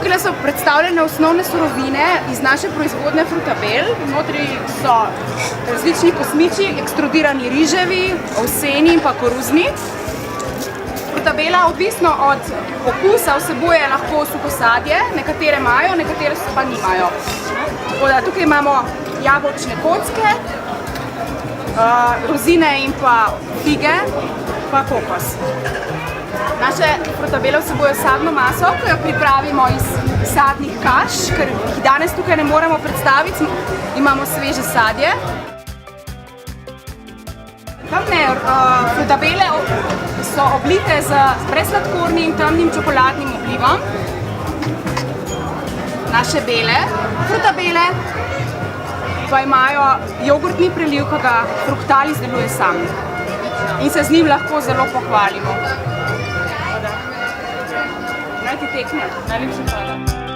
Tukaj so predstavljene osnovne surovine iz naše proizvodnje Frutabel. Notri so različni kosmiči, ekstrudirani riževi, ovseni in pa koruzni. Frutabela, odvisno od okusa, vsebuje lahko suho sadje, nekatere imajo, nekatere pa nimajo. Tukaj imamo jabolčne kocke, rozine in pa fige, pa kokos. Naše frutabele vsebujejo sadno maso, ki jo pripravimo iz sadnih kaš, ker jih danes tukaj ne moremo predstaviti, imamo sveže sadje. Tamne frutabele so oblite z brezsladkornim, temnim čokoladnim oblivom. Naše bele frutabele pa imajo jogurtni preliv, ki ga Fructal izdeluje sam. In se z njim lahko zelo pohvalimo. Naj ti tekne. Najlepša hvala.